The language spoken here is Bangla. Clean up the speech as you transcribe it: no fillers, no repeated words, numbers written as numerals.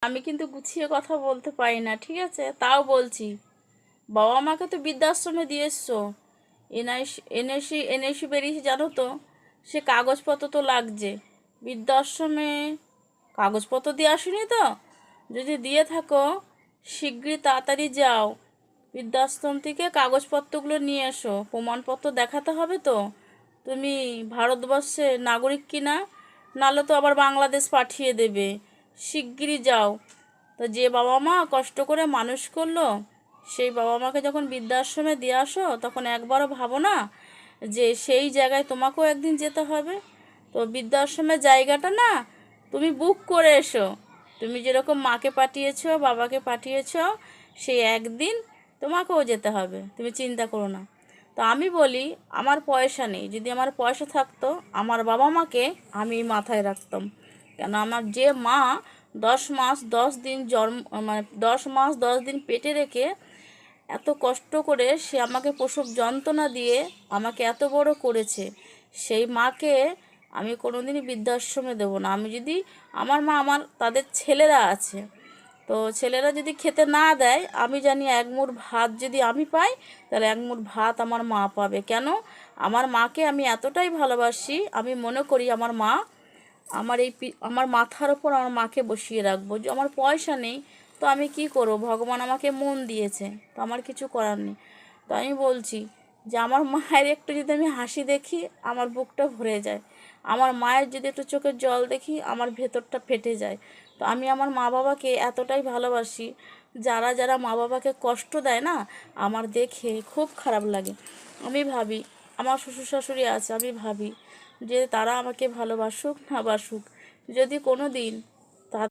আমি কিন্তু গুছিয়ে কথা বলতে পারি না, ঠিক আছে? তাও বলছি, বাবা মাকে তো বৃদ্ধাশ্রমে দিয়ে এসছো, এনআইসি বেরিয়েছে জানো তো, সে কাগজপত্র তো লাগছে। বৃদ্ধাশ্রমে কাগজপত্র দিয়ে আসেনি তো? যদি দিয়ে থাকো শিগগিরই তাড়াতাড়ি যাও, বৃদ্ধাশ্রম থেকে কাগজপত্রগুলো নিয়ে এসো, প্রমাণপত্র দেখাতে হবে তো তুমি ভারতবর্ষের নাগরিক কিনা, নাহলে তো আবার বাংলাদেশ পাঠিয়ে দেবে। শিগগিরই যাও। তো যে বাবা মা কষ্ট করে মানুষ করলো, সেই বাবা মাকে যখন বৃদ্ধাশ্রমে দিয়ে আসো, তখন একবারও ভাবো না যে সেই জায়গায় তোমাকেও একদিন যেতে হবে? তো বৃদ্ধাশ্রমের জায়গাটা না তুমি বুক করে এসো। তুমি যেরকম মাকে পাঠিয়েছো, বাবাকে পাঠিয়েছো, সেই একদিন তোমাকেও যেতে হবে, তুমি চিন্তা করো না। তো আমি বলি, আমার পয়সা নেই, যদি আমার পয়সা থাকতো আমার বাবা মাকে আমি মাথায় রাখতাম। কেন, আমার যে মা 10 মাস 10 দিন মানে 10 মাস 10 দিন পেটে রেখে এত কষ্ট করে সে আমাকে প্রসব যন্ত্রণা দিয়ে আমাকে এত বড় করেছে, সেই মাকে আমি কোনোদিনই বৃদ্ধাশ্রমে দেবো না। আমি যদি আমার মা, আমার তাদের ছেলেরা আছে, তো ছেলেরা যদি খেতে না দেয়, আমি জানি এক মুঠ ভাত যদি আমি পাই, তাহলে এক মুঠ ভাত আমার মা পাবে। কেন, আমার মাকে আমি এতটাই ভালোবাসি, আমি মনে করি আমার মা আমার মাথার ওপর আমার মাকে বসিয়ে রাখবো। যে আমার পয়সা নেই, তো আমি কি করব? ভগবান আমাকে মন দিয়েছে, তো আমার কিছু করার নেই। তো আমি বলছি যে আমার মায়ের একটু যদি আমি হাসি দেখি, আমার বুকটা ভরে যায়। আমার মায়ের যদি একটু চোখের জল দেখি, আমার ভেতরটা ফেটে যায়। তো আমি আমার মা বাবাকে এতটাই ভালোবাসি, যারা যারা মা বাবাকে কষ্ট দেয় না, আমার দেখে খুব খারাপ লাগে। আমি ভাবি, আমার শ্বশুর শাশুড়ি আছে, আমি ভাবি যে তারা আমাকে ভালোবাসুক না বাসুক, যদি কোনো দিন